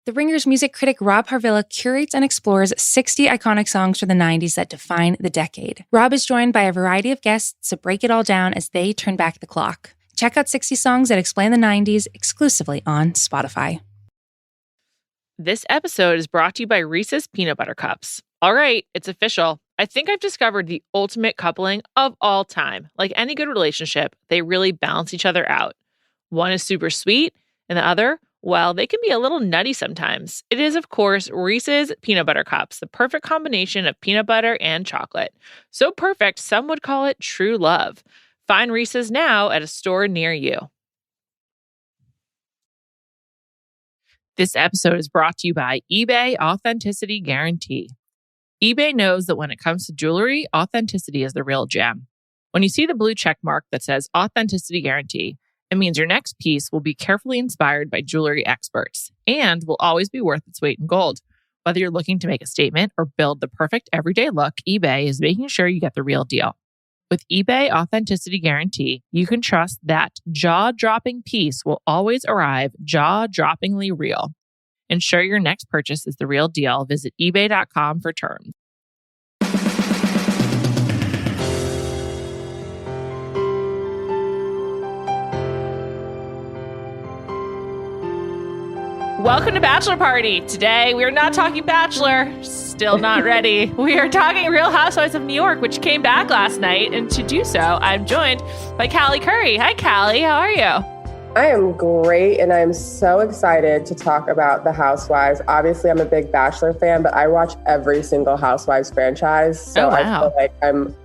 The Ringer's music critic Rob Harvilla curates and explores 60 iconic songs from the 90s that define the decade. Rob is joined by a variety of guests to break it all down as they turn back the clock. Check out 60 Songs That Explain the 90s exclusively on Spotify. This episode is brought to you by Reese's Peanut Butter Cups. All right, it's official. I think I've discovered the ultimate coupling of all time. Like any good relationship, they really balance each other out. One is super sweet, and the other, well, they can be a little nutty sometimes. It is, of course, Reese's Peanut Butter Cups, the perfect combination of peanut butter and chocolate. So perfect, some would call it true love. Find Reese's now at a store near you. This episode is brought to you by eBay Authenticity Guarantee. eBay knows that when it comes to jewelry, authenticity is the real gem. When you see the blue check mark that says Authenticity Guarantee, it means your next piece will be carefully inspired by jewelry experts and will always be worth its weight in gold. Whether you're looking to make a statement or build the perfect everyday look, eBay is making sure you get the real deal. With eBay Authenticity Guarantee, you can trust that jaw-dropping piece will always arrive jaw-droppingly real. Ensure your next purchase is the real deal. Visit ebay.com for terms. Welcome to Bachelor Party. Today, we are not talking Bachelor. Still not ready. We are talking Real Housewives of New York, which came back last night. And to do so, I'm joined by Callie Curry. Hi, Callie. How are you? I am great, and I'm so excited to talk about the Housewives. Obviously, I'm a big Bachelor fan, but I watch every single Housewives franchise. So I feel like I'm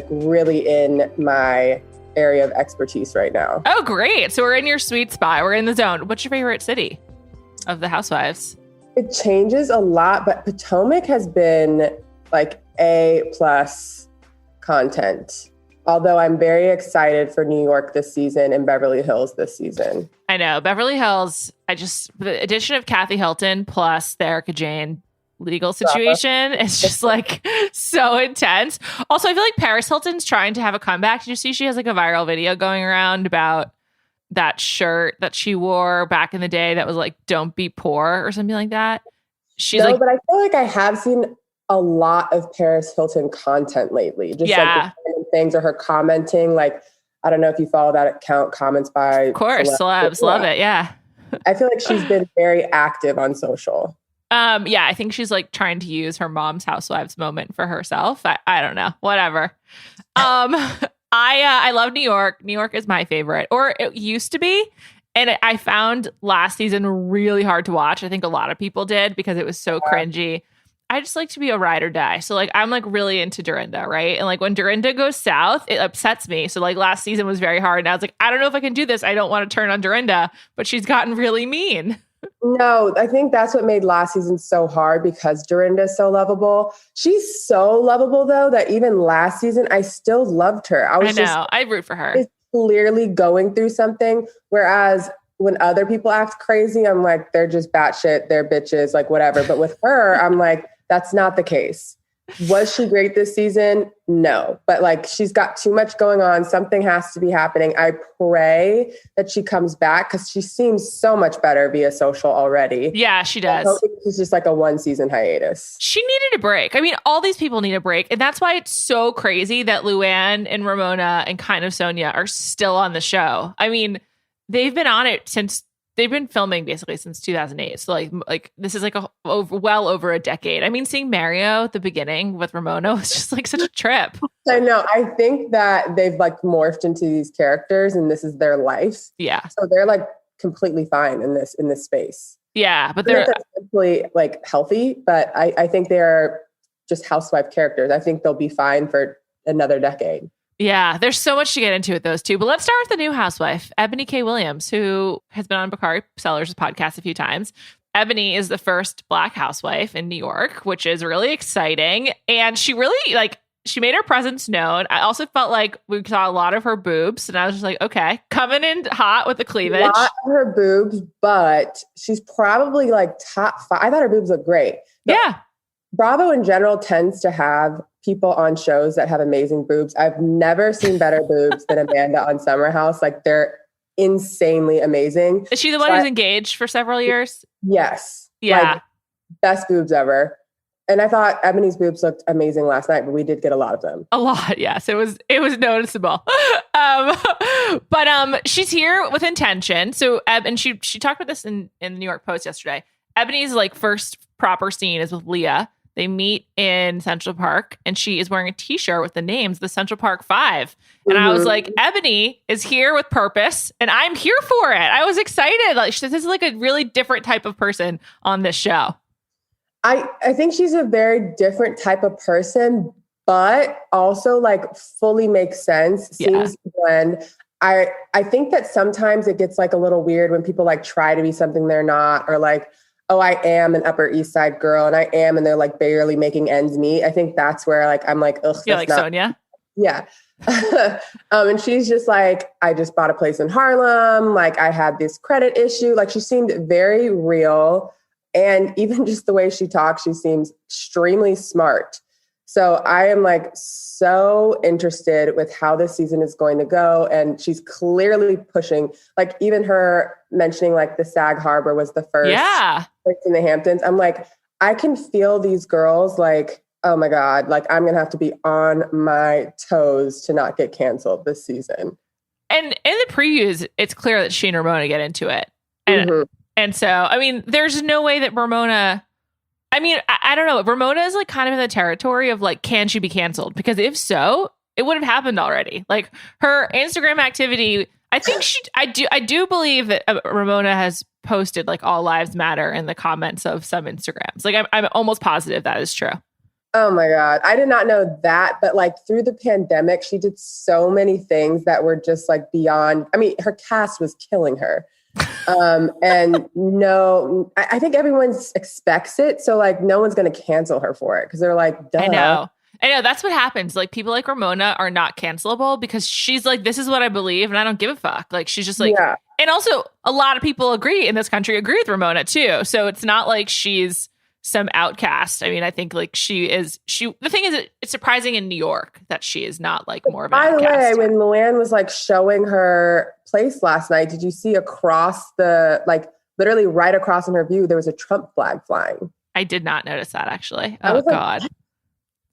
really in my area of expertise right now. Oh, great. So we're in your sweet spot. We're in the zone. What's your favorite city of the Housewives? It changes a lot, but Potomac has been like A+ content. Although I'm very excited for New York this season and Beverly Hills this season. I know. Beverly Hills, the addition of Kathy Hilton plus the Erica Jane legal situation is just like so intense. Also, I feel like Paris Hilton's trying to have a comeback. Did you see she has like a viral video going around about that shirt that she wore back in the day that was like, don't be poor or something like that? But I feel like I have seen a lot of Paris Hilton content lately. Just like things or her commenting. Like, I don't know if you follow that account, Comments by... Of course, celebs. Love it, yeah. I feel like she's been very active on social. Yeah, I think she's like trying to use her mom's Housewives moment for herself. I don't know. Whatever. I love New York. New York is my favorite, or it used to be. And I found last season really hard to watch. I think a lot of people did because it was so cringy. I just like to be a ride or die. So like, I'm like really into Dorinda, right? And like when Dorinda goes south, it upsets me. So like last season was very hard. And I was like, I don't know if I can do this. I don't want to turn on Dorinda, but she's gotten really mean. No, I think that's what made last season so hard because Dorinda is so lovable. She's so lovable though, that even last season, I still loved her. I root for her. She's clearly going through something. Whereas when other people act crazy, I'm like, they're just batshit, they're bitches, like whatever. But with her, I'm like, that's not the case. Was she great this season? No. But like, she's got too much going on. Something has to be happening. I pray that she comes back because she seems so much better via social already. Yeah, she does. I hope it's just like a 1-season hiatus. She needed a break. I mean, all these people need a break. And that's why it's so crazy that Luann and Ramona and kind of Sonia are still on the show. I mean, they've been on it since... They've been filming basically since 2008. So like this is like well over a decade. I mean, seeing Mario at the beginning with Ramona was just like such a trip. I know. I think that they've like morphed into these characters and this is their life. Yeah. So they're like completely fine in this space. Yeah. But they're simply like healthy, but I think they're just housewife characters. I think they'll be fine for another decade. Yeah, there's so much to get into with those two. But let's start with the new housewife, Eboni K. Williams, who has been on Bakari Sellers' podcast a few times. Eboni is the first Black housewife in New York, which is really exciting. And she really, she made her presence known. I also felt like we saw a lot of her boobs. And I was just like, okay, coming in hot with the cleavage. A lot of her boobs, but she's probably like top 5. I thought her boobs looked great. Yeah. Bravo in general tends to have people on shows that have amazing boobs. I've never seen better boobs than Amanda on Summer House. Like they're insanely amazing. Is she the one who's engaged for several years? Yes. Yeah. Like, best boobs ever. And I thought Eboni's boobs looked amazing last night, but we did get a lot of them. A lot, yes. It was noticeable. But she's here with intention. So and she talked about this in the New York Post yesterday. Eboni's like first proper scene is with Leah. They meet in Central Park, and she is wearing a t-shirt with the names, the Central Park Five. And I was like, Eboni is here with purpose, and I'm here for it. I was excited. Like, this is like a really different type of person on this show. I think she's a very different type of person, but also like fully makes sense. Seems when I think that sometimes it gets like a little weird when people like try to be something they're not, or like, oh, I am an Upper East Side girl, and I am, and they're like barely making ends meet. I think that's where like I'm like, ugh. Yeah, like Sonia. Yeah. And she's just like, I just bought a place in Harlem. Like, I had this credit issue. Like, she seemed very real. And even just the way she talks, she seems extremely smart. So I am like so interested with how this season is going to go. And she's clearly pushing, like even her mentioning like the Sag Harbor was the first place in the Hamptons. I'm like, I can feel these girls like, oh my God, like I'm going to have to be on my toes to not get canceled this season. And in the previews, it's clear that she and Ramona get into it. And so, I mean, there's no way that Ramona, I mean, I don't know. Ramona is like kind of in the territory of like, can she be canceled? Because if so, it would have happened already. Like her Instagram activity, I think I do believe that Ramona has posted like all lives matter in the comments of some Instagrams. Like I'm almost positive that is true. Oh my God. I did not know that, but like through the pandemic, she did so many things that were just like beyond, I mean, her cast was killing her. And no, I think everyone expects it. So like no one's going to cancel her for it because they're like, duh. I know. That's what happens. Like people like Ramona are not cancelable because she's like, this is what I believe and I don't give a fuck. Like she's just like, and also a lot of people in this country agree with Ramona too. So it's not like she's some outcast. I mean, I think like the thing is it's surprising in New York that she is not like more of an outcast. By the way, when Luann was like showing her place last night, did you see across like literally right across in her view, there was a Trump flag flying? I did not notice that actually. Oh God.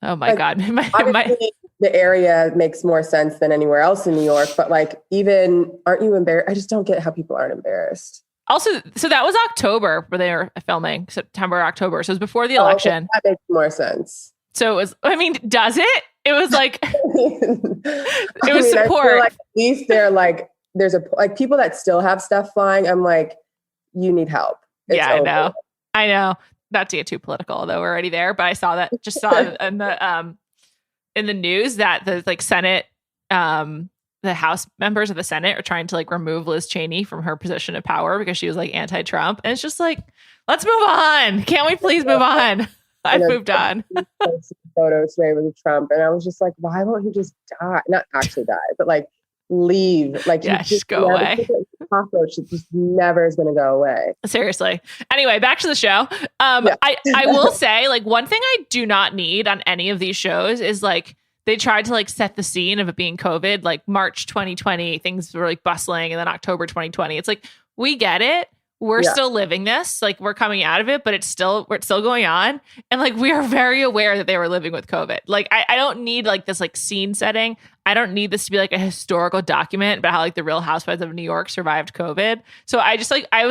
Oh my God. Obviously, the area makes more sense than anywhere else in New York, but like even, aren't you embarrassed? I just don't get how people aren't embarrassed. Also, so that was October where they were filming, September, October. So it was before the election. Okay. That makes more sense. So it was, I mean, does it? It was like, it was support. I feel like at least they're like, there's like people that still have stuff flying. I'm like, you need help. It's over. I know. Not to get too political, although we're already there, but I saw in the news that the like Senate, the House members of the Senate are trying to like remove Liz Cheney from her position of power because she was like anti-Trump. And it's just like, let's move on. Can't we please move on? I've moved on. Photos today with Trump. And I was just like, why won't he just die? Not actually die, but like leave. Like, just go away. Cockroach just never is going to go away. Seriously. Anyway, back to the show. I will say like one thing I do not need on any of these shows is like, they tried to like set the scene of it being COVID, like March 2020, things were like bustling, and then October 2020. It's like, we get it. We're still living this. Like we're coming out of it, but it's still going on. And like, we are very aware that they were living with COVID. Like, I don't need like this like scene setting. I don't need this to be like a historical document about how like the Real Housewives of New York survived COVID. So I just like, I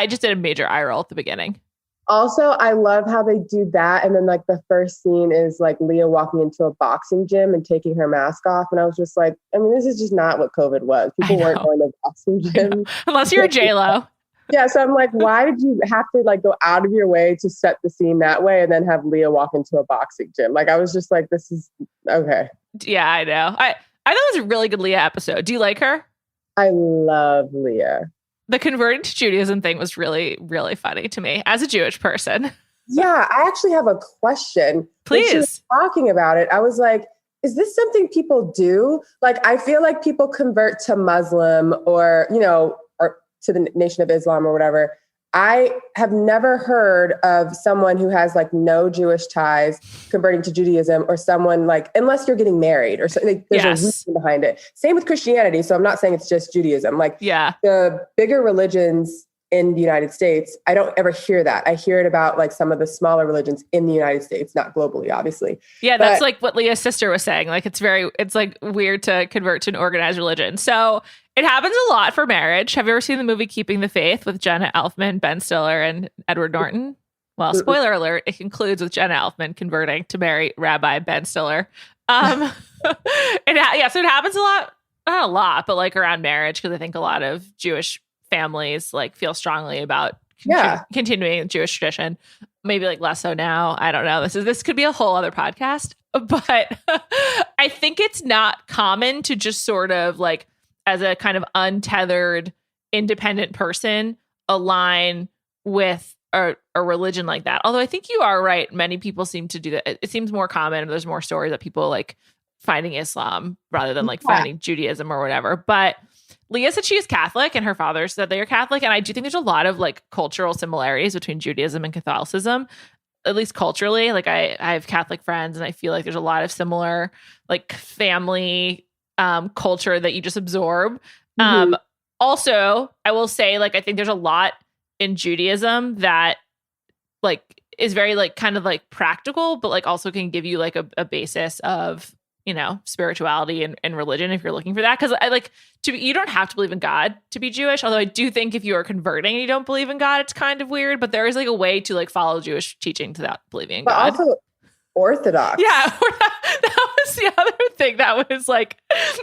just did a major eye roll at the beginning. Also, I love how they do that. And then like the first scene is like Leah walking into a boxing gym and taking her mask off. And I was just like, I mean, this is just not what COVID was. People weren't going to boxing gyms. Unless you're J-Lo. Yeah. So I'm like, why did you have to like go out of your way to set the scene that way and then have Leah walk into a boxing gym? Like, I was just like, this is okay. Yeah, I know. I thought it was a really good Leah episode. Do you like her? I love Leah. The converting to Judaism thing was really, really funny to me as a Jewish person. Yeah, I actually have a question. Please. When she was talking about it, I was like, is this something people do? Like, I feel like people convert to Muslim or, or to the Nation of Islam or whatever. I have never heard of someone who has like no Jewish ties converting to Judaism, or someone like, unless you're getting married or something, there's a reason behind it. Same with Christianity. So I'm not saying it's just Judaism. Like the bigger religions, in the United States, I don't ever hear that. I hear it about like some of the smaller religions in the United States, not globally, obviously. Yeah, that's like what Leah's sister was saying. Like it's like weird to convert to an organized religion. So it happens a lot for marriage. Have you ever seen the movie Keeping the Faith with Jenna Elfman, Ben Stiller, and Edward Norton? Well, spoiler alert, it concludes with Jenna Elfman converting to marry Rabbi Ben Stiller. So it happens a lot, not a lot, but like around marriage, because I think a lot of Jewish families like feel strongly about continuing Jewish tradition. Maybe like less so now. I don't know. This could be a whole other podcast, but I think it's not common to just sort of like as a kind of untethered, independent person align with a religion like that. Although I think you are right. Many people seem to do that. It seems more common. There's more stories that people like finding Islam rather than like finding Judaism or whatever. But Leah said she is Catholic and her father said they are Catholic. And I do think there's a lot of like cultural similarities between Judaism and Catholicism, at least culturally. Like I have Catholic friends and I feel like there's a lot of similar like family culture that you just absorb. Also, I will say like I think there's a lot in Judaism that like is very like kind of like practical, but like also can give you like a basis of, you know, spirituality and religion if you're looking for that. Because I like you don't have to believe in God to be Jewish. Although I do think if you are converting and you don't believe in God, it's kind of weird. But there is like a way to like follow Jewish teaching without believing in God. Also Orthodox. Yeah, that was the other thing that was like,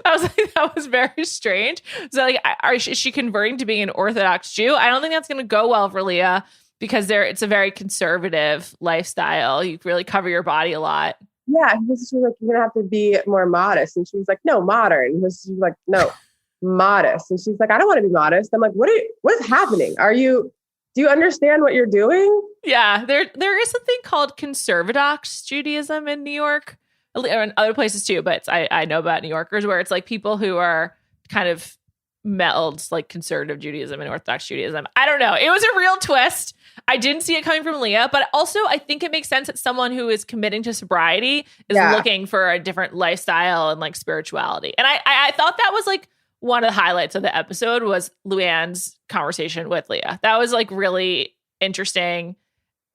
I was like, that was very strange. So like, is she converting to being an Orthodox Jew? I don't think that's going to go well for Leah because it's a very conservative lifestyle. You really cover your body a lot. Yeah, she was like, you're gonna have to be more modest, and she was like, no, modern. And she's like, no, modest. And she's like, I don't want to be modest. I'm like, what's happening? Do you understand what you're doing? Yeah, there is something called conservadox Judaism in New York, or in other places too, but I know about New Yorkers where it's like people who are kind of meld like conservative Judaism and Orthodox Judaism. I don't know. It was a real twist. I didn't see it coming from Leah, but also I think it makes sense that someone who is committing to sobriety is looking for a different lifestyle and like spirituality. And I thought that was like one of the highlights of the episode was Luann's conversation with Leah. That was like really interesting.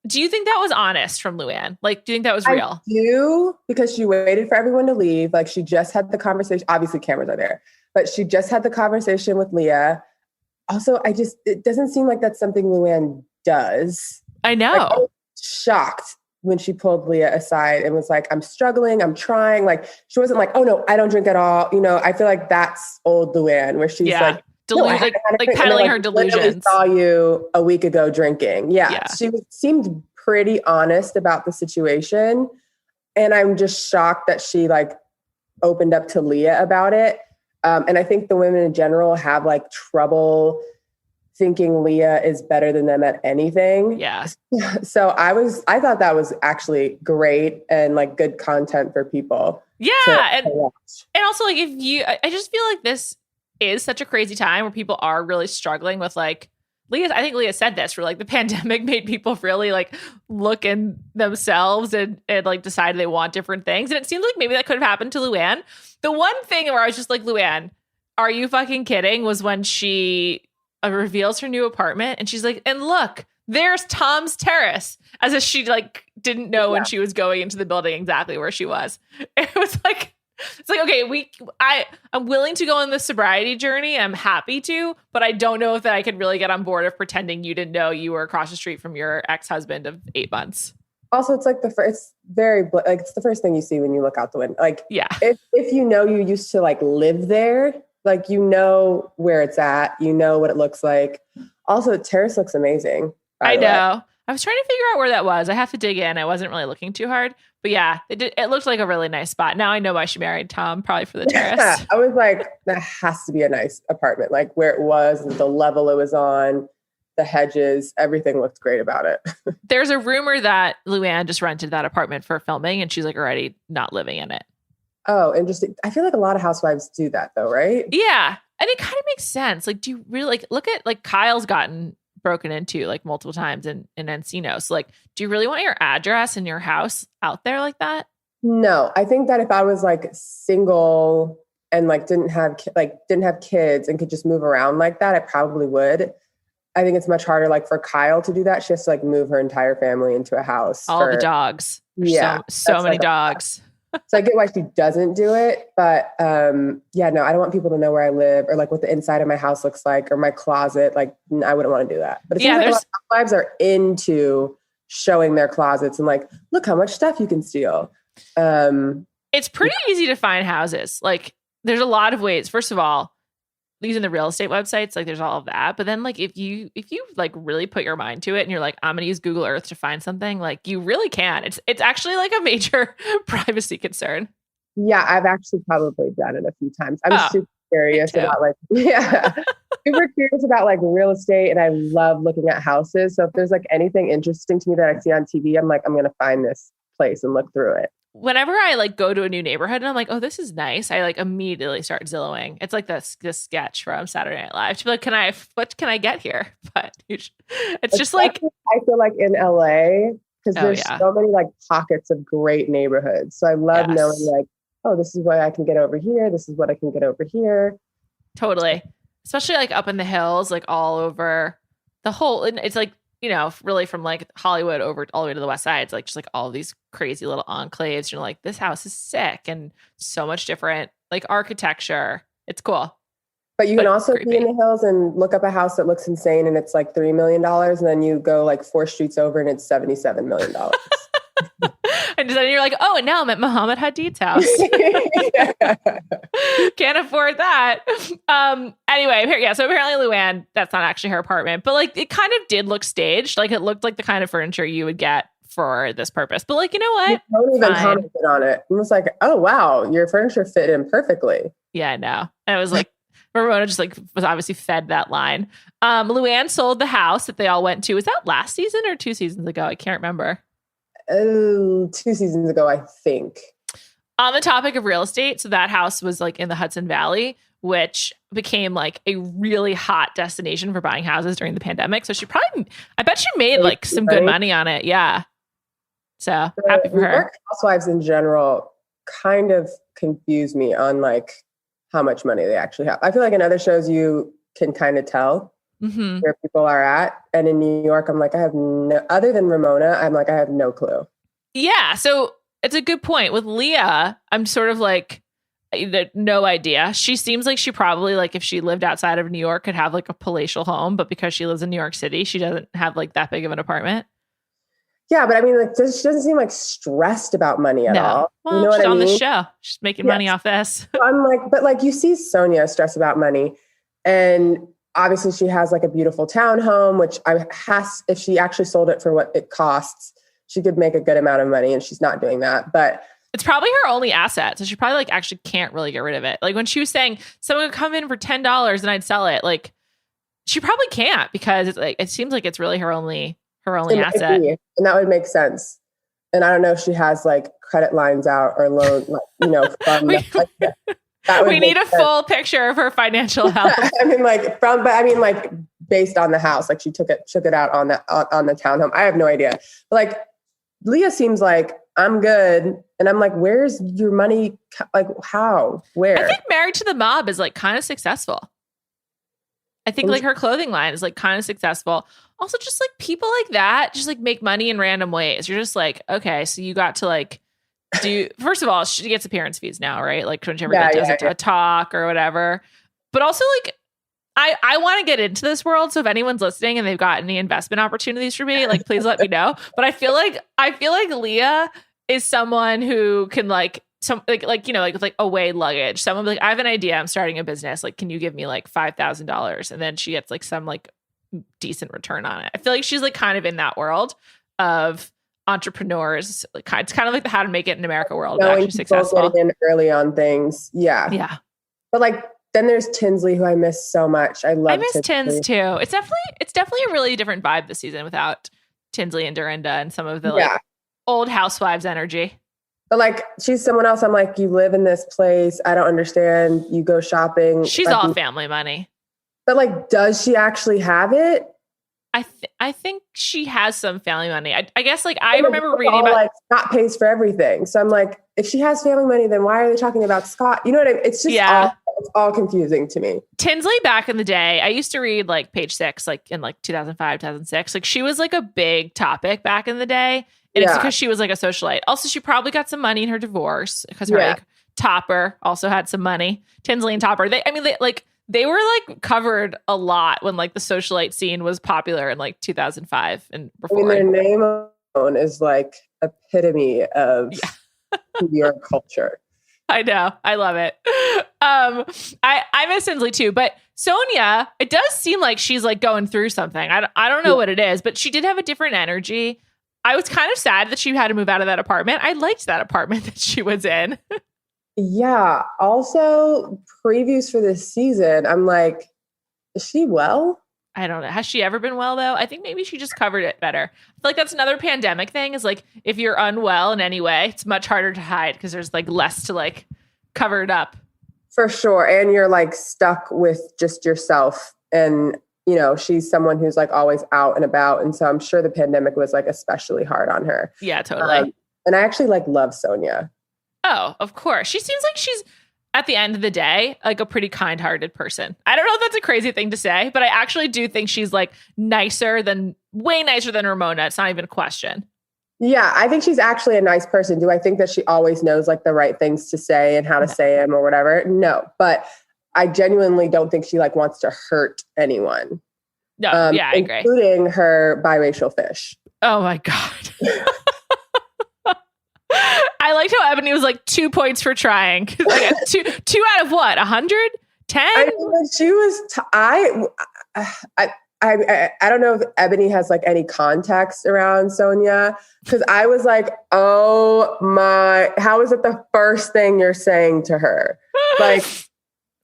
Do you think that was honest from Luann? Like, do you think that was real? I do, because she waited for everyone to leave. Like she just had the conversation. Obviously cameras are there, but she just had the conversation with Leah. Also, it doesn't seem like that's something Luann does. I know. Like, I was shocked when she pulled Leah aside and was like, I'm struggling, I'm trying. Like she wasn't like, oh no, I don't drink at all. You know, I feel like that's old Luann where she's like, like peddling her delusions. I saw you a week ago drinking. Yeah. She seemed pretty honest about the situation. And I'm just shocked that she like opened up to Leah about it. And I think the women in general have like trouble thinking Leah is better than them at anything. Yeah. So I thought that was actually great and like good content for people. Yeah. And also like I just feel like this is such a crazy time where people are really struggling with like I think Leah said this, where like the pandemic made people really like look in themselves and like decide they want different things. And it seems like maybe that could have happened to Luann. The one thing where I was just like, Luann, are you fucking kidding? Was when she reveals her new apartment and she's like, and look, there's Tom's terrace, as if she like didn't know when she was going into the building exactly where she was. It was like, it's like, okay, I'm willing to go on the sobriety journey. I'm happy to, but I don't know if that I could really get on board of pretending you didn't know you were across the street from your ex-husband of 8 months. Also, it's like it's very like it's the first thing you see when you look out the window. Like, yeah, if you know you used to like live there, like you know where it's at, you know what it looks like. Also, the terrace looks amazing. I know. I was trying to figure out where that was. I have to dig in. I wasn't really looking too hard. But yeah, it looked like a really nice spot. Now I know why she married Tom, probably for the terrace. Yeah, I was like, that has to be a nice apartment. Like where it was, the level it was on, the hedges, everything looked great about it. There's a rumor that Luann just rented that apartment for filming and she's like already not living in it. Oh, interesting. I feel like a lot of housewives do that though, right? Yeah. And it kind of makes sense. Like, do you really like look at like Kyle's gotten broken into like multiple times in Encino. So like, do you really want your address and your house out there like that? No, I think that if I was like single and like didn't have kids and could just move around like that, I probably would. I think it's much harder like for Kyle to do that. She has to like move her entire family into a house. All the dogs. So many dogs. So I get why she doesn't do it, but I don't want people to know where I live or like what the inside of my house looks like or my closet. Like I wouldn't want to do that. But it seems like a lot of housewives are into showing their closets and like, look how much stuff you can steal. It's pretty easy to find houses. Like there's a lot of ways. First of all, using the real estate websites, like there's all of that. But then like if you like really put your mind to it and you're like, I'm gonna use Google Earth to find something, like you really can. It's actually like a major privacy concern. Yeah, I've actually probably done it a few times. I'm super curious about like super curious about like real estate, and I love looking at houses. So if there's like anything interesting to me that I see on TV, I'm like, I'm gonna find this place and look through it. Whenever I like go to a new neighborhood and I'm like, oh, this is nice, I like immediately start Zillowing. It's like this sketch from Saturday Night Live. To be like, what can I get here? But it's just like, I feel like in LA, because there's so many like pockets of great neighborhoods. So I love knowing like, oh, this is what I can get over here. This is what I can get over here. Totally. Especially like up in the hills, like all over the whole, it's like, you know, really from like Hollywood over all the way to the West Side. It's like just like all these crazy little enclaves. You're like, this house is sick and so much different, like architecture. It's cool. But you can also be in the hills and look up a house that looks insane and it's like $3 million. And then you go like 4 streets over and it's $77 million. And then you're like, oh, and now I'm at Muhammad Hadid's house. Can't afford that. Anyway, so apparently Luann, that's not actually her apartment, but like it kind of did look staged. Like it looked like the kind of furniture you would get for this purpose. But like, you know what? Don't even commented on it. It was like, oh wow, your furniture fit in perfectly. Yeah, I know. And it was like Ramona just like was obviously fed that line. Luann sold the house that they all went to. Was that last season or 2 seasons ago? I can't remember. 2 seasons ago, I think. On the topic of real estate, so that house was like in the Hudson Valley, which became like a really hot destination for buying houses during the pandemic. So I bet she made like some good money on it. Yeah. So happy for her. Housewives in general kind of confuse me on like how much money they actually have. I feel like in other shows you can kind of tell where people are at. And in New York, I'm like, other than Ramona, I'm like, I have no clue. Yeah. So it's a good point. With Leah, I'm sort of like, no idea. She seems like she probably, like, if she lived outside of New York, could have like a palatial home, but because she lives in New York City, she doesn't have like that big of an apartment. Yeah, but I mean, like, she doesn't seem like stressed about money at all. Well, you know she's on the show. She's making money off this. I'm like, but like, you see Sonia stress about money, and obviously she has like a beautiful townhome, which if she actually sold it for what it costs, she could make a good amount of money, and she's not doing that. But it's probably her only asset. So she probably like actually can't really get rid of it. Like when she was saying someone would come in for $10 and I'd sell it, like she probably can't, because it's like, it seems like it's really her only asset. And that would make sense. And I don't know if she has like credit lines out or loan, like, you know, from we need a full picture of her financial health. I mean, like based on the house, like she took it out on the townhome. I have no idea. But like Leah seems like, I'm good. And I'm like, where's your money? Like how, where? I think Married to the Mob is like kind of successful. I think like her clothing line is like kind of successful. Also just like people like that just like make money in random ways. You're just like, okay, so you got to like first of all, she gets appearance fees now, right? Like whenever does a talk or whatever. But also like, I want to get into this world. So if anyone's listening and they've got any investment opportunities for me, like, please let me know. But I feel like Leah is someone who can like, you know, like with like away luggage. Someone like, I have an idea. I'm starting a business. Like, can you give me like $5,000? And then she gets like some like decent return on it. I feel like she's like kind of in that world of entrepreneurs. Like, it's kind of like the How to Make It in America world. But actually successful. Getting in early on things. Yeah. Yeah. But like, then there's Tinsley, who I miss so much. I miss Tins too. It's definitely a really different vibe this season without Tinsley and Dorinda and some of the like old Housewives energy. But like, she's someone else. I'm like, you live in this place. I don't understand. You go shopping. She's like, all family money. But like, does she actually have it? I think she has some family money. I guess like I remember reading about like Scott pays for everything. So I'm like, if she has family money, then why are they talking about Scott? You know what I mean? It's just it's all confusing to me. Tinsley back in the day, I used to read like Page Six, like in like 2005, 2006. Like she was like a big topic back in the day. And it's because she was like a socialite. Also, she probably got some money in her divorce because her like Topper also had some money. Tinsley and Topper. They were like covered a lot when like the socialite scene was popular in like 2005 and before. I mean, their name alone is like epitome of New York culture. I know. I love it. I miss Tinsley too, but Sonia, it does seem like she's like going through something. I don't know what it is, but she did have a different energy. I was kind of sad that she had to move out of that apartment. I liked that apartment that she was in. Yeah. Also, previews for this season, I'm like, is she well? I don't know. Has she ever been well, though? I think maybe she just covered it better. I feel like that's another pandemic thing is like, if you're unwell in any way, it's much harder to hide because there's like less to like cover it up. For sure. And you're like stuck with just yourself. And, you know, she's someone who's like always out and about. And so I'm sure the pandemic was like especially hard on her. Yeah, totally. And I actually like love Sonia. Oh, of course. She seems like she's, at the end of the day, like a pretty kind-hearted person. I don't know if that's a crazy thing to say, but I actually do think she's like way nicer than Ramona. It's not even a question. Yeah, I think she's actually a nice person. Do I think that she always knows like the right things to say and how to say them or whatever? No, but I genuinely don't think she like wants to hurt anyone. No, I agree. Including her biracial fish. Oh my God. I liked how Eboni was like 2 points for trying. Like two out of what? 100? 10? I mean, she was. I don't know if Eboni has like any context around Sonia because I was like, oh my! How is it the first thing you're saying to her? Like,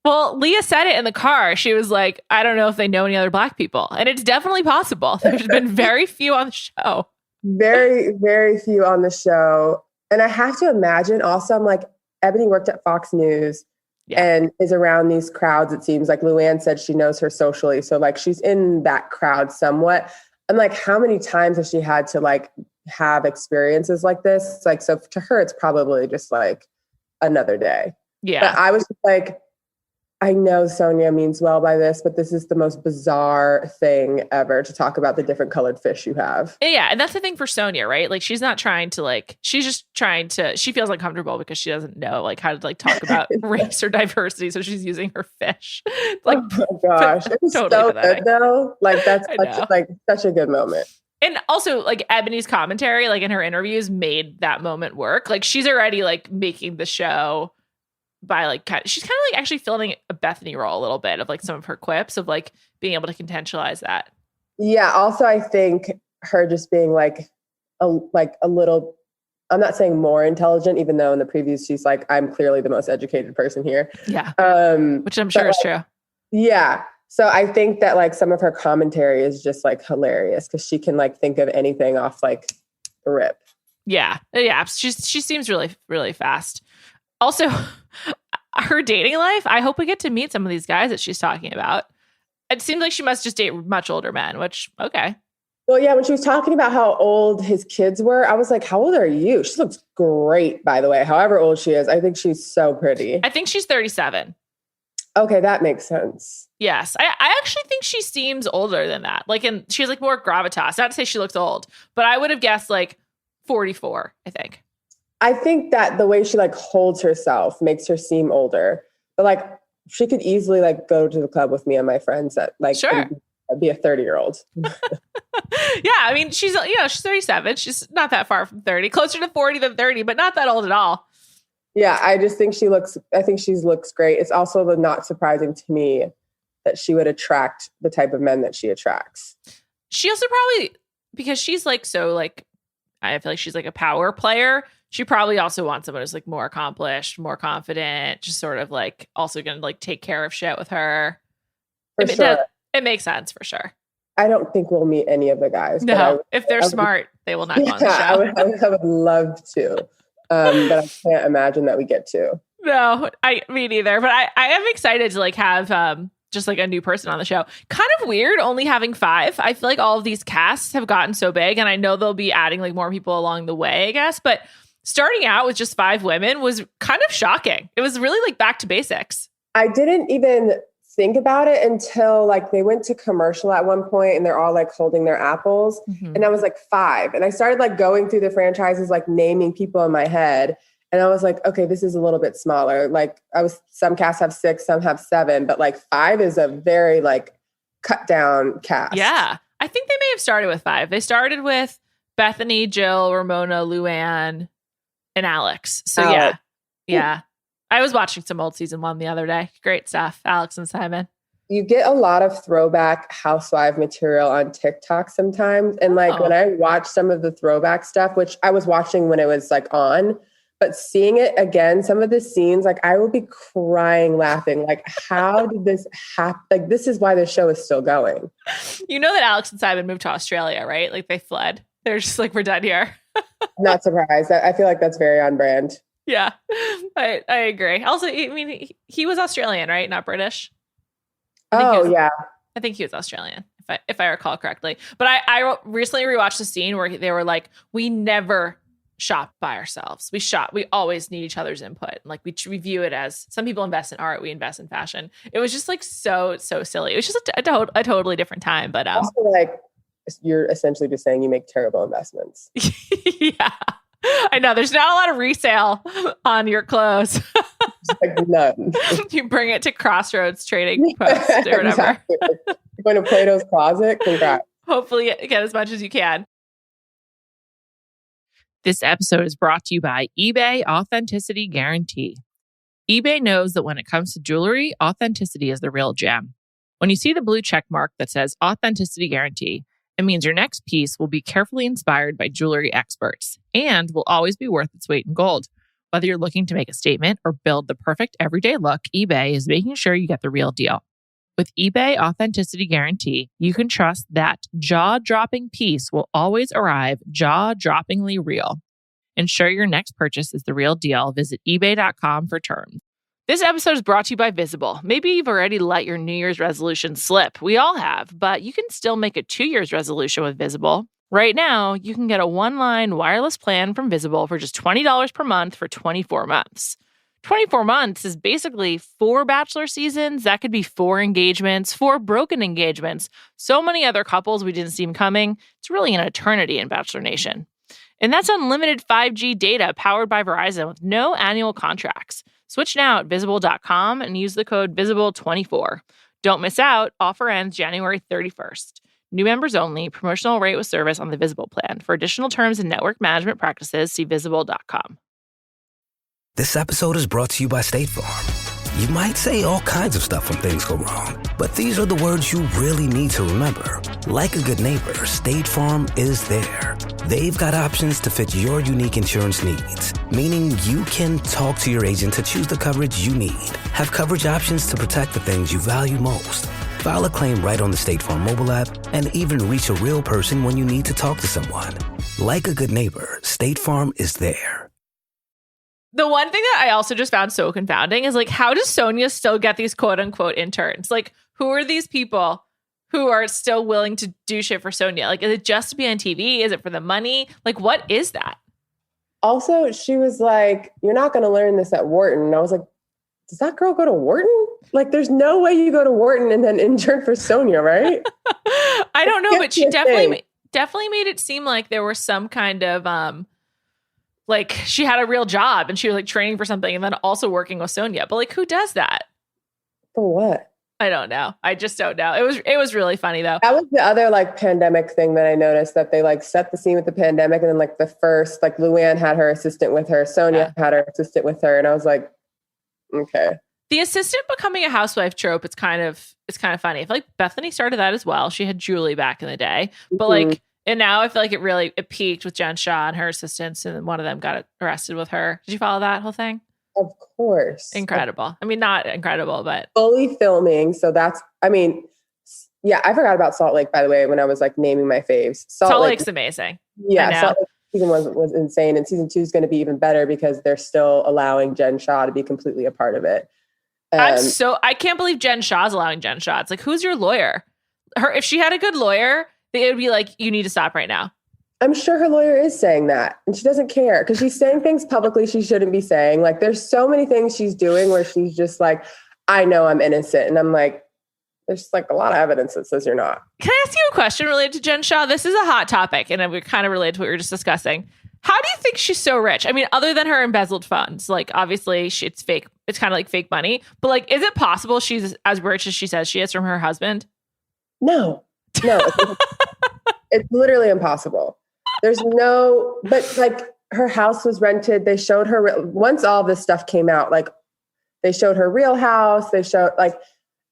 well, Leah said it in the car. She was like, I don't know if they know any other Black people, and it's definitely possible. There's been very few on the show. Very, very few on the show. And I have to imagine also, I'm like, Eboni worked at Fox News and is around these crowds. It seems like Luann said she knows her socially. So like she's in that crowd somewhat. I'm like, how many times has she had to like have experiences like this? It's like, so to her, it's probably just like another day. Yeah. But I was just like, I know Sonia means well by this, but this is the most bizarre thing ever to talk about the different colored fish you have. Yeah. And that's the thing for Sonia, right? Like she's not trying to like, she's just trying to, she feels uncomfortable because she doesn't know like how to like talk about race or diversity. So she's using her fish. Like, oh my gosh. It was totally so pathetic. Good though. Like that's such a good moment. And also like Ebony's commentary, like in her interviews made that moment work. Like she's already like making the show by like she's kind of like actually filling a Bethany role a little bit of like some of her quips of like being able to contextualize that. Yeah. Also, I think her just being like a little, I'm not saying more intelligent, even though in the previews she's like, I'm clearly the most educated person here. Yeah. Which I'm sure is true. Yeah. So I think that like some of her commentary is just like hilarious because she can like think of anything off like the rip. Yeah. Yeah. She seems really, really fast. Also, her dating life, I hope we get to meet some of these guys that she's talking about. It seems like she must just date much older men, which, okay. Well, yeah, when she was talking about how old his kids were, I was like, how old are you? She looks great, by the way, however old she is. I think she's so pretty. I think she's 37. Okay, that makes sense. Yes. I actually think she seems older than that. Like, and she has like more gravitas. Not to say she looks old, but I would have guessed like 44, I think. I think that the way she like holds herself makes her seem older, but like she could easily like go to the club with me and my friends that like be a 30-year-old. Yeah. I mean, she's 37. She's not that far from 30, closer to 40 than 30, but not that old at all. Yeah. I think she looks great. It's also not surprising to me that she would attract the type of men that she attracts. She also probably, because she's like, so like, I feel like she's like a power player. She probably also wants someone who's like more accomplished, more confident, just sort of like also going to like take care of shit with her. It makes sense for sure. I don't think we'll meet any of the guys. No, if they're smart, they will not go on the show. I would love to, but I can't imagine that we get to. No, me neither. But I am excited to like have just like a new person on the show. Kind of weird only having 5. I feel like all of these casts have gotten so big, and I know they'll be adding like more people along the way, I guess. But starting out with just 5 women was kind of shocking. It was really like back to basics. I didn't even think about it until like they went to commercial at one point and they're all like holding their apples. Mm-hmm. And I was like 5. And I started like going through the franchises, like naming people in my head. And I was like, okay, this is a little bit smaller. Like some casts have 6, some have 7, but like 5 is a very like cut down cast. Yeah. I think they may have started with 5. They started with Bethany, Jill, Ramona, Luann, and Alex. So yeah. I was watching some old season 1 the other day. Great stuff. Alex and Simon. You get a lot of throwback housewife material on TikTok sometimes. And like when I watch some of the throwback stuff, which I was watching when it was like on, but seeing it again, some of the scenes, like I will be crying, laughing. Like, how did this happen? Like, this is why the show is still going. You know that Alex and Simon moved to Australia, right? Like they fled. They're just like, we're done here. Not surprised. I feel like that's very on brand. Yeah, I agree. Also, I mean, he was Australian, right? Not British. Yeah. I think he was Australian, if I recall correctly. But I recently rewatched the scene where they were like, we never shop by ourselves. We always need each other's input. Like we view it as some people invest in art, we invest in fashion. It was just like so silly. It was just a totally different time. But also, like you're essentially just saying you make terrible investments. Yeah. I know there's not a lot of resale on your clothes. Like none. You bring it to Crossroads Trading Post or whatever. Exactly. You're going to Plato's Closet. Congrats. Hopefully get as much as you can. This episode is brought to you by eBay Authenticity Guarantee. eBay knows that when it comes to jewelry, authenticity is the real gem. When you see the blue check mark that says Authenticity Guarantee, it means your next piece will be carefully inspired by jewelry experts and will always be worth its weight in gold. Whether you're looking to make a statement or build the perfect everyday look, eBay is making sure you get the real deal. With eBay Authenticity Guarantee, you can trust that jaw-dropping piece will always arrive jaw-droppingly real. Ensure your next purchase is the real deal. Visit ebay.com for terms. This episode is brought to you by Visible. Maybe you've already let your New Year's resolution slip. We all have, but you can still make a 2 year's resolution with Visible. Right now, you can get a one-line wireless plan from Visible for just $20 per month for 24 months. 24 months is basically 4 bachelor seasons. That could be 4 engagements, 4 broken engagements. So many other couples we didn't see coming. It's really an eternity in Bachelor Nation. And that's unlimited 5G data powered by Verizon with no annual contracts. Switch now at Visible.com and use the code VISIBLE24. Don't miss out. Offer ends January 31st. New members only. Promotional rate with service on the Visible plan. For additional terms and network management practices, see Visible.com. This episode is brought to you by State Farm. You might say all kinds of stuff when things go wrong, but these are the words you really need to remember. Like a good neighbor, State Farm is there. They've got options to fit your unique insurance needs, meaning you can talk to your agent to choose the coverage you need. Have coverage options to protect the things you value most. File a claim right on the State Farm mobile app and even reach a real person when you need to talk to someone. Like a good neighbor, State Farm is there. The one thing that I also just found so confounding is like, how does Sonia still get these quote unquote interns? Like, who are these people who are still willing to do shit for Sonia? Like, is it just to be on TV? Is it for the money? Like, what is that? Also, she was like, you're not going to learn this at Wharton. And I was like, does that girl go to Wharton? Like, there's no way you go to Wharton and then intern for Sonia, right? I don't know, but she definitely made it seem like there was some kind of, like she had a real job and she was like training for something and then also working with Sonia. But like, who does that? For what? I don't know. I just don't know. It was really funny though. That was the other like pandemic thing that I noticed, that they like set the scene with the pandemic. And then like the first, like Luann had her assistant with her. Sonia had her assistant with her. And I was like, okay. The assistant becoming a housewife trope, it's kind of funny. I feel like Bethany started that as well. She had Julie back in the day. But like, and now I feel like it peaked with Jen Shah and her assistants, and then one of them got arrested with her. Did you follow that whole thing? Of course. Incredible. I mean, not incredible, but fully filming. So that's, I mean, yeah, I forgot about Salt Lake, by the way, when I was like naming my faves. Salt Lake's amazing. Yeah, Salt Lake season 1 was insane, and season 2 is going to be even better because they're still allowing Jen Shah to be completely a part of it. I can't believe Jen Shah's allowing Jen Shah. It's like, who's your lawyer? If she had a good lawyer, it would be like, you need to stop right now. I'm sure her lawyer is saying that, and she doesn't care because she's saying things publicly she shouldn't be saying. Like, there's so many things she's doing where she's just like, I know I'm innocent. And I'm like, there's like a lot of evidence that says you're not. Can I ask you a question related to Jen Shah? This is a hot topic, and we're kind of related to what we were just discussing. How do you think she's so rich? I mean, other than her embezzled funds, like obviously it's fake. It's kind of like fake money, but like, is it possible she's as rich as she says she is from her husband? No, it's literally impossible. There's but like her house was rented. They showed her, once all this stuff came out, like they showed her real house. They showed like,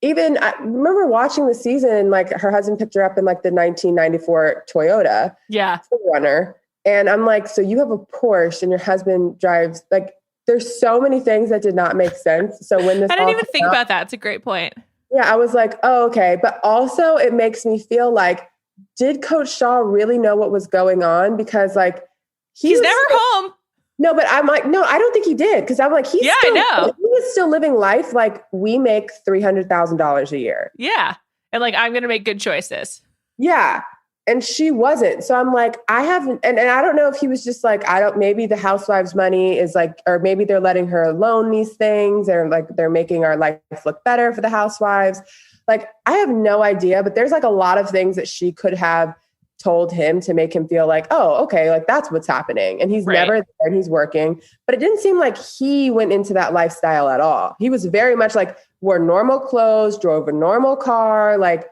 even I remember watching the season, like her husband picked her up in like the 1994 Toyota. Yeah. Runner. And I'm like, so you have a Porsche and your husband drives, like, there's so many things that did not make sense. So when this, I didn't even think about that. It's a great point. Yeah. I was like, oh, okay. But also it makes me feel like, did Coach Shah really know what was going on? Because like, he's never home. No, but I'm like, no, I don't think he did. Cause I'm like, I know. He was still living life. Like we make $300,000 a year. Yeah. And like, I'm going to make good choices. Yeah. And she wasn't. So I'm like, I haven't, and I don't know if he was just like, maybe the Housewives money is like, or maybe they're letting her loan these things, or like they're making our life look better for the Housewives. Like, I have no idea, but there's like a lot of things that she could have told him to make him feel like, oh, okay, like that's what's happening. And he's never there and he's working. But it didn't seem like he went into that lifestyle at all. He was very much like, wore normal clothes, drove a normal car. Like,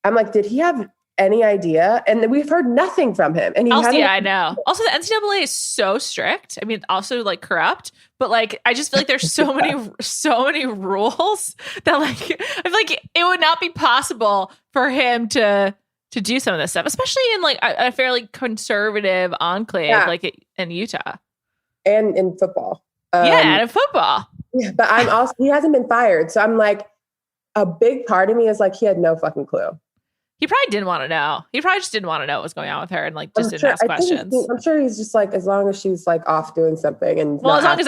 I'm like, did he have any idea? And we've heard nothing from him. And I know. Also, the NCAA is so strict. I mean, also like corrupt, but like, I just feel like there's so many rules that like, I feel like it would not be possible for him to do some of this stuff, especially in like a fairly conservative enclave, like in Utah. And in football. And in football. Yeah, but he hasn't been fired. So I'm like, a big part of me is like, he had no fucking clue. He probably didn't want to know. He probably just didn't want to know what was going on with her and like just didn't ask questions. I'm sure he's just like, as long as she's like off doing something and as long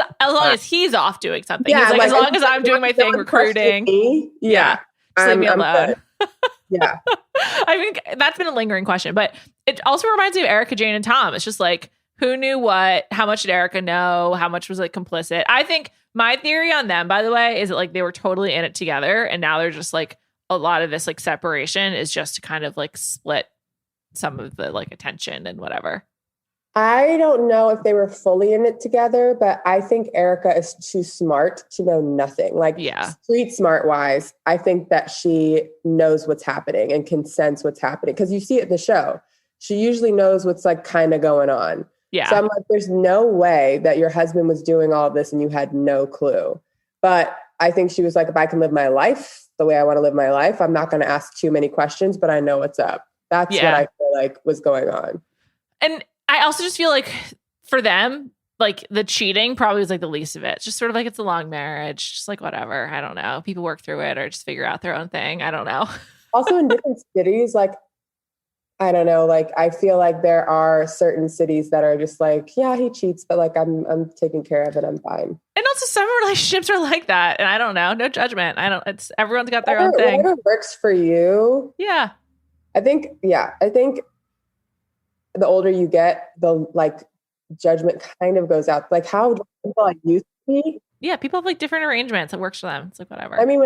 as he's off doing something. Yeah, he's like, as long as I'm doing my thing, recruiting. Yeah. Just leave me alone. Yeah. I mean, that's been a lingering question, but it also reminds me of Erica Jane and Tom. It's just like, who knew what? How much did Erica know? How much was like complicit? I think my theory on them, by the way, is that like they were totally in it together, and now they're just like, a lot of this like separation is just to kind of like split some of the like attention and whatever. I don't know if they were fully in it together, but I think Erica is too smart to know nothing. Like street smart wise, I think that she knows what's happening and can sense what's happening. Cause you see it in the show. She usually knows what's like kind of going on. Yeah. So I'm like, there's no way that your husband was doing all of this and you had no clue. But I think she was like, if I can live my life the way I want to live my life, I'm not going to ask too many questions, but I know what's up. That's what I feel like was going on. And I also just feel like for them, like the cheating probably was like the least of it. It's just sort of like, it's a long marriage, just like whatever. I don't know. People work through it or just figure out their own thing. I don't know. Also in different cities, like, I don't know, like I feel like there are certain cities that are just like, yeah, he cheats, but like I'm taking care of it. I'm fine. And also some relationships are like that. And I don't know, no judgment. It's everyone's got their own thing. Whatever works for you. Yeah. I think the older you get, the like judgment kind of goes out. Like how people I used to be. Yeah, people have like different arrangements. It works for them. It's like whatever. I mean,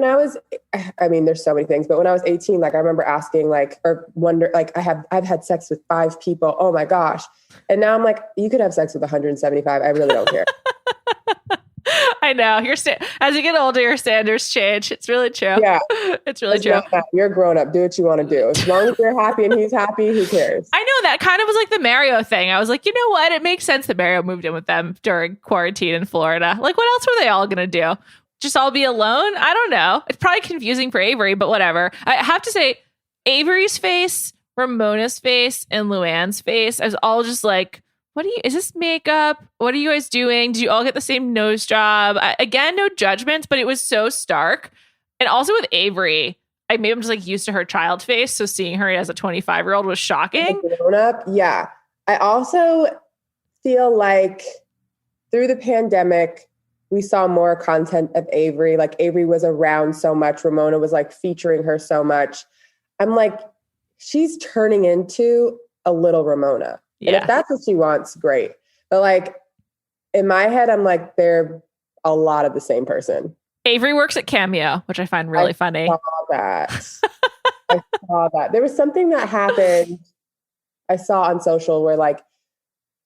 there's so many things, but when I was 18, like I remember asking like, or wonder, like I've had sex with 5 people. Oh my gosh. And now I'm like, you could have sex with 175. I really don't care. I know. As you get older, your standards change. It's really true. Yeah. It's really true. You're grown up. Do what you want to do. As long as you're happy and he's happy, who cares? I know that kind of was like the Mario thing. I was like, you know what? It makes sense that Mario moved in with them during quarantine in Florida. Like, what else were they all going to do? Just all be alone? I don't know. It's probably confusing for Avery, but whatever. I have to say, Avery's face, Ramona's face, and Luann's face, I was all just like, is this makeup? What are you guys doing? Did you all get the same nose job? Again, no judgments, but it was so stark. And also with Avery, maybe I'm just like used to her child face. So seeing her as a 25-year-old was shocking. Grown up, yeah. I also feel like through the pandemic, we saw more content of Avery. Like Avery was around so much. Ramona was like featuring her so much. I'm like, she's turning into a little Ramona. Yeah. And if that's what she wants, great. But like in my head, I'm like, they're a lot of the same person. Avery works at Cameo, which I find really funny. I saw that. There was something that happened I saw on social where like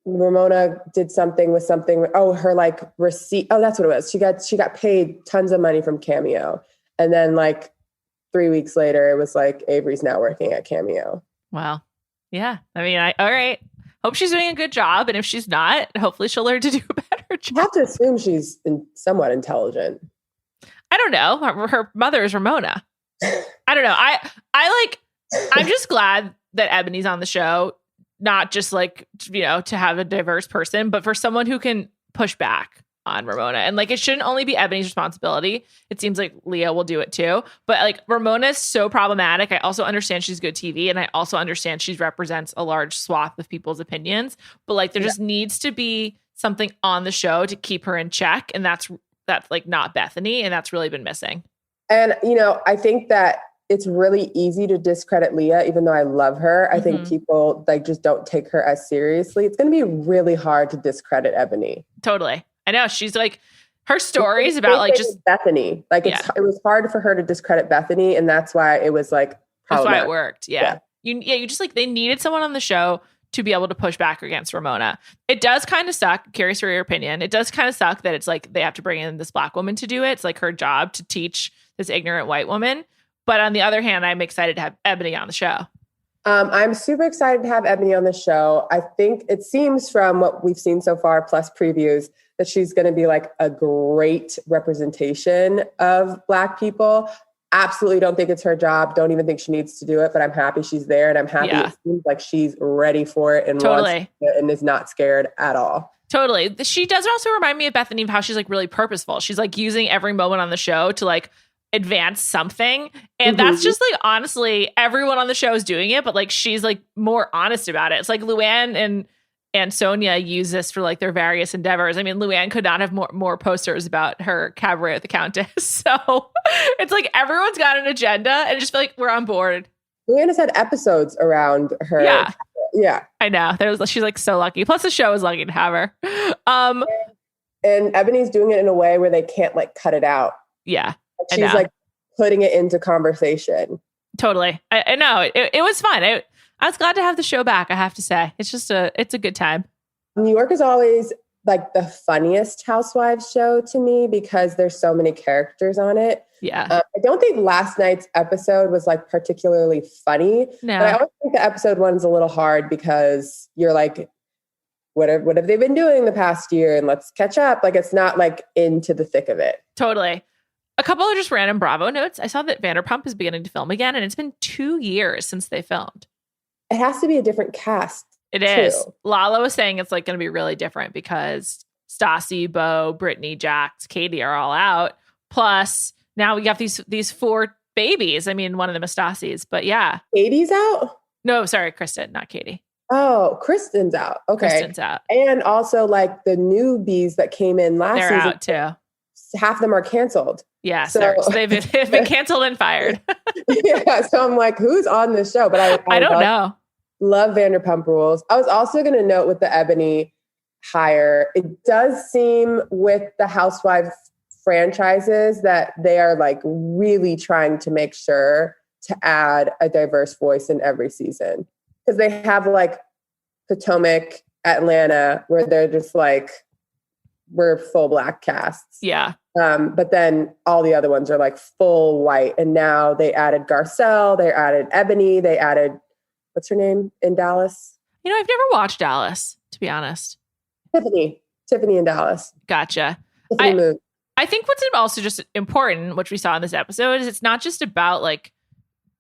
Ramona did something with something. Oh, her like receipt. Oh, that's what it was. She got paid tons of money from Cameo. And then like 3 weeks later, it was like Avery's now working at Cameo. Wow. Yeah. I mean, all right. Hope she's doing a good job. And if she's not, hopefully she'll learn to do a better job. I have to assume she's somewhat intelligent. I don't know. Her mother is Ramona. I don't know. I'm just glad that Eboni's on the show, not just like, to have a diverse person, but for someone who can push back on Ramona. And like, it shouldn't only be Eboni's responsibility. It seems like Leah will do it too. But like, Ramona is so problematic. I also understand she's good TV. And I also understand she represents a large swath of people's opinions. But like, there just needs to be something on the show to keep her in check. And that's like not Bethany. And that's really been missing. And, I think that it's really easy to discredit Leah, even though I love her. I think people like just don't take her as seriously. It's going to be really hard to discredit Eboni. Totally. I know. She's like, her stories about like just Bethany. Like it was hard for her to discredit Bethany. And that's why it was like, that's why it worked. Yeah. You just like, they needed someone on the show to be able to push back against Ramona. It does kind of suck. Curious for your opinion. It does kind of suck that it's like, they have to bring in this Black woman to do it. It's like her job to teach this ignorant white woman. But on the other hand, I'm excited to have Eboni on the show. I'm super excited to have Eboni on the show. I think it seems from what we've seen so far, plus previews, that she's going to be like a great representation of Black people. Absolutely don't think it's her job. Don't even think she needs to do it, but I'm happy she's there. And I'm happy it seems like she's ready for it and wants it and is not scared at all. Totally. She does also remind me of Bethany of how she's like really purposeful. She's like using every moment on the show to like advance something. And that's just like, honestly, everyone on the show is doing it, but like, she's like more honest about it. It's like Luann and Sonia use this for like their various endeavors. I mean, Luann could not have more posters about her cabaret with the Countess. So it's like, everyone's got an agenda and I just feel like we're on board. Luann has had episodes around her. Yeah. I know. She's like so lucky. Plus the show is lucky to have her. And Ebony's doing it in a way where they can't like cut it out. Yeah. She's like putting it into conversation. Totally. I know. It was fun. I was glad to have the show back, I have to say. It's just it's a good time. New York is always like the funniest Housewives show to me because there's so many characters on it. Yeah. I don't think last night's episode was like particularly funny. No. But I always think the episode one's a little hard because you're like, what have they been doing the past year? And let's catch up. Like, it's not like into the thick of it. Totally. A couple of just random Bravo notes. I saw that Vanderpump is beginning to film again, and it's been 2 years since they filmed. It has to be a different cast. It is. Lala was saying it's like going to be really different because Stassi, Bo, Brittany, Jax, Katie are all out. Plus, now we got these 4 babies. I mean, one of them is Stassi's, but yeah. Katie's out? No, sorry, Kristen, not Katie. Oh, Kristen's out. Okay. Kristen's out. And also like the newbies that came in last season. They're out too. Half of them are canceled. Yeah, so they've been canceled and fired. Yeah, so I'm like, who's on this show? But I don't know. Love Vanderpump Rules. I was also going to note with the Eboni hire, it does seem with the Housewives franchises that they are like really trying to make sure to add a diverse voice in every season. Because they have like Potomac, Atlanta, where they're just like, we're full Black casts. Yeah. But then all the other ones are like full white. And now they added Garcelle, they added Eboni, they added, what's her name in Dallas? I've never watched Dallas, to be honest. Tiffany in Dallas. Gotcha. I think what's also just important, which we saw in this episode, is it's not just about like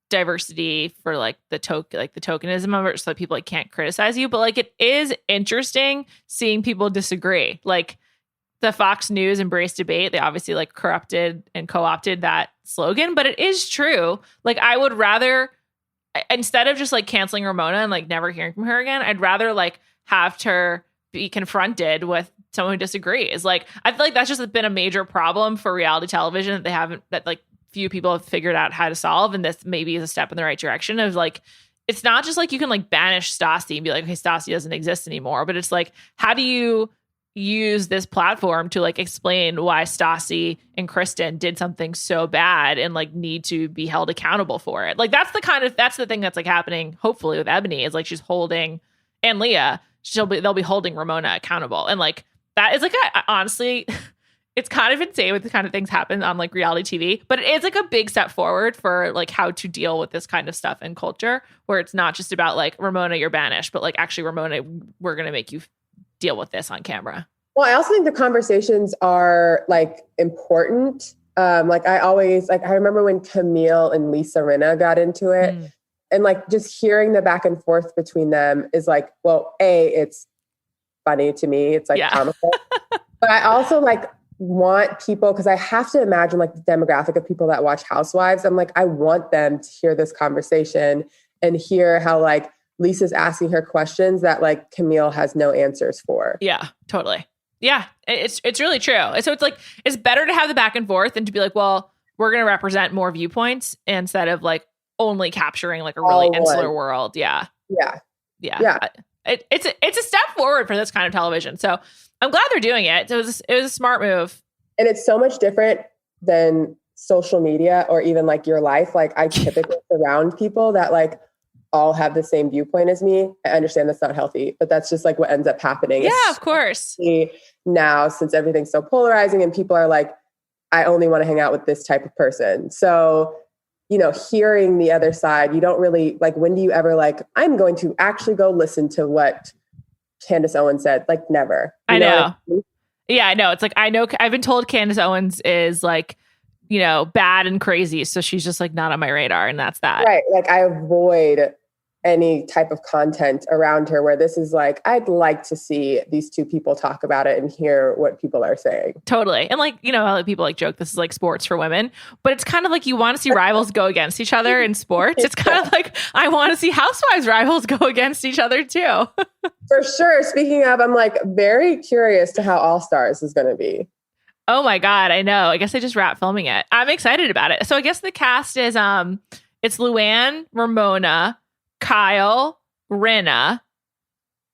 diversity for like the tokenism of it, so that people like can't criticize you, but like it is interesting seeing people disagree. Like the Fox News Embrace Debate, they obviously like corrupted and co-opted that slogan, but it is true. Like I would rather, instead of just like canceling Ramona and like never hearing from her again, I'd rather like have her be confronted with someone who disagrees. Like, I feel like that's just been a major problem for reality television that like few people have figured out how to solve. And this maybe is a step in the right direction of like, it's not just like you can like banish Stassi and be like, okay, Stassi doesn't exist anymore. But it's like, how do you use this platform to like explain why Stassi and Kristen did something so bad and like need to be held accountable for it? Like, that's the thing that's like happening, hopefully, with Eboni, is like she's holding, and Leah, they'll be holding Ramona accountable. And like, that is like, honestly, it's kind of insane what the kind of things happen on like reality TV, but it is like a big step forward for like how to deal with this kind of stuff in culture, where it's not just about like, Ramona, you're banished, but like, actually, Ramona, we're going to make you deal with this on camera. Well, I also think the conversations are like important. Like I remember when Camille and Lisa Rinna got into it, and like just hearing the back and forth between them is like, well, it's funny to me. It's like comical, but I also like want people, because I have to imagine like the demographic of people that watch Housewives. I'm like, I want them to hear this conversation and hear how like Lisa's asking her questions that like Camille has no answers for. Yeah, totally. Yeah, it's really true. So it's like, it's better to have the back and forth and to be like, well, we're going to represent more viewpoints instead of like only capturing like a really insular world. Yeah. It's a step forward for this kind of television. So I'm glad they're doing it. It was a smart move. And it's so much different than social media or even like your life. Like I typically surround people that like all have the same viewpoint as me. I understand that's not healthy, but that's just like what ends up happening. Yeah, of course. Now, since everything's so polarizing and people are like, I only want to hang out with this type of person. So, you know, hearing the other side, you don't really like, when do you ever like, I'm going to actually go listen to what Candace Owens said? Like never. I know. Yeah, I know. It's like, I know I've been told Candace Owens is like, you know, bad and crazy. So she's just like not on my radar, and that's that. Right. Like I avoid any type of content around her where this is like, I'd like to see these two people talk about it and hear what people are saying. Totally. And like, you know, how people like joke, this is like sports for women, but it's kind of like you want to see rivals go against each other in sports. It's kind of like, I want to see Housewives rivals go against each other too. For sure. Speaking of, I'm like very curious to how All Stars is going to be. Oh my God. I know. I guess they just wrapped filming it. I'm excited about it. So I guess the cast is, it's Luann, Ramona, Kyle, Rinna,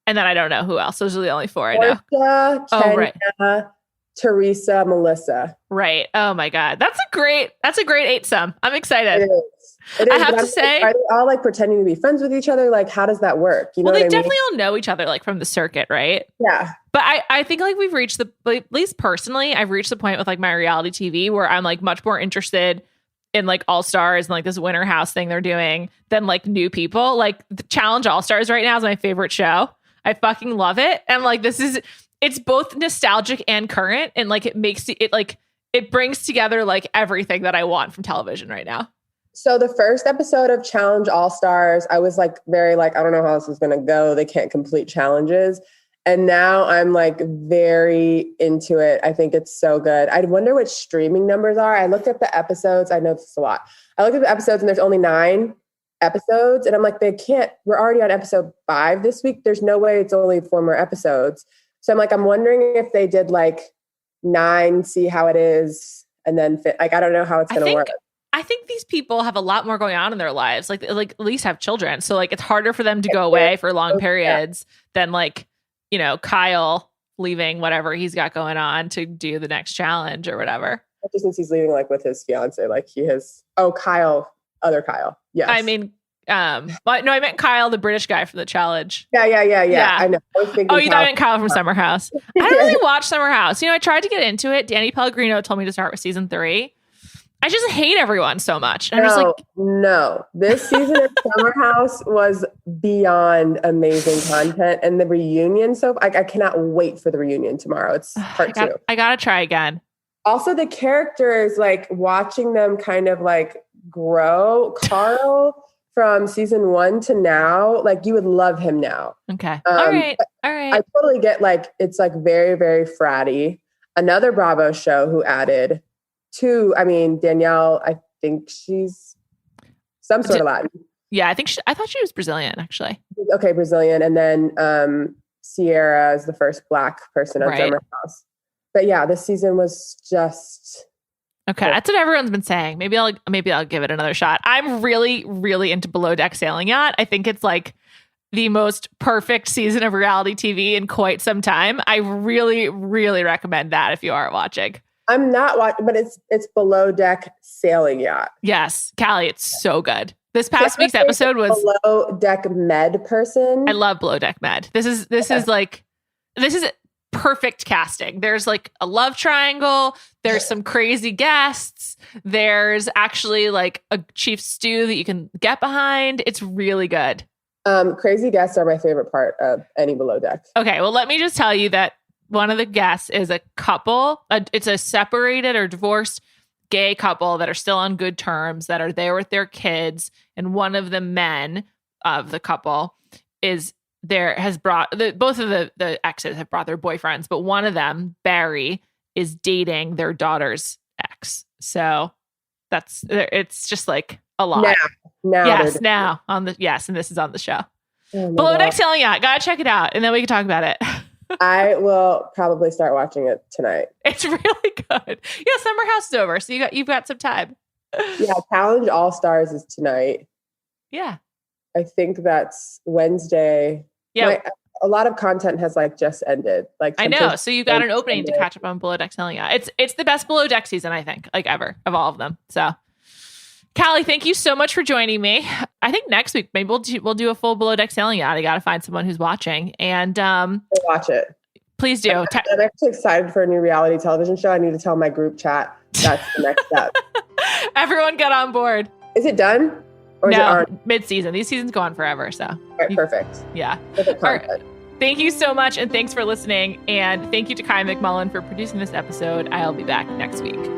and then I don't know who else. Those are the only four I know. Portia, Kenya, Teresa, Melissa. Right. Oh my God. That's a great 8-some. I'm excited. It is. I have to say, are they all like pretending to be friends with each other? Like, how does that work? You know, they what I definitely mean? all know each other like from the circuit, right? Yeah. But I think like we've reached at least personally, I've reached the point with like my reality TV where I'm like much more interested in like All Stars and like this winter house thing they're doing than like new people. Like the Challenge All Stars right now is my favorite show. I fucking love it. And like, it's both nostalgic and current. And like, it brings together like everything that I want from television right now. So the first episode of Challenge All Stars, I was like, very like, I don't know how this is going to go. They can't complete challenges. And now I'm like very into it. I think it's so good. I wonder what streaming numbers are. I looked at the episodes. I know this is a lot. I looked at the episodes and there's only 9 episodes. And I'm like, we're already on episode 5 this week. There's no way it's only 4 more episodes. So I'm like, I'm wondering if they did like 9, see how it is. And then I don't know how it's going to work. I think these people have a lot more going on in their lives. Like at least have children. So like, it's harder for them to go away for long periods than like, you know, Kyle leaving whatever he's got going on to do the next challenge or whatever. Just since he's leaving like with his fiance, like he has, Kyle, other Kyle. Yes. I mean, but no, I meant Kyle, the British guy from the challenge. Yeah. I know. I was thinking you thought I meant Kyle from Summer House. I don't really watch Summer House. You know, I tried to get into it. Danny Pellegrino told me to start with season 3. I just hate everyone so much. And I'm just like, no, this season of Summer House was beyond amazing content. And the reunion, I cannot wait for the reunion tomorrow. It's part 2. I got to try again. Also, the characters, like watching them kind of like grow. Carl from season 1 to now, like you would love him now. Okay. All right. I totally get like, it's like very, very fratty. Another Bravo show who added 2, I mean, Danielle, I think she's some sort of Latin. Yeah, I thought she was Brazilian, actually. Okay, Brazilian. And then Sierra as the first Black person on Summer House. But yeah, this season was just okay. Cool. That's what everyone's been saying. Maybe I'll give it another shot. I'm really, really into Below Deck Sailing Yacht. I think it's like the most perfect season of reality TV in quite some time. I really, really recommend that if you aren't watching. I'm not watching, but it's Below Deck Sailing Yacht. Yes, Callie, it's so good. This past week's episode was Below Deck Med person. I love Below Deck Med. This is perfect casting. There's like a love triangle. There's some crazy guests. There's actually like a chief stew that you can get behind. It's really good. Crazy guests are my favorite part of any Below Deck. Okay, well, let me just tell you that one of the guests is a couple. It's a separated or divorced gay couple that are still on good terms, that are there with their kids. And one of the men of the couple both of the exes have brought their boyfriends, but one of them, Barry, is dating their daughter's ex. So it's just like a lot. Now and this is on the show. Below Deck Sailing Yacht. Gotta check it out, and then we can talk about it. I will probably start watching it tonight. It's really good. Yeah, Summer House is over, so you've got some time. Yeah, Challenge All Stars is tonight. Yeah, I think that's Wednesday. Yeah, a lot of content has like just ended. Like I know, so you got an opening to catch up on Below Deck Sailing Yacht. It's the best Below Deck season, I think, like ever of all of them. So. Callie, thank you so much for joining me. I think next week maybe we'll do a full Below Deck Sailing Yacht. I got to find someone who's watching, and watch it. Please do. I'm actually excited for a new reality television show. I need to tell my group chat that's the next step. Everyone get on board. Is it done? Or no, mid-season. These seasons go on forever. So perfect. Yeah. Perfect content. Right. Thank you so much, and thanks for listening. And thank you to Kai McMullen for producing this episode. I'll be back next week.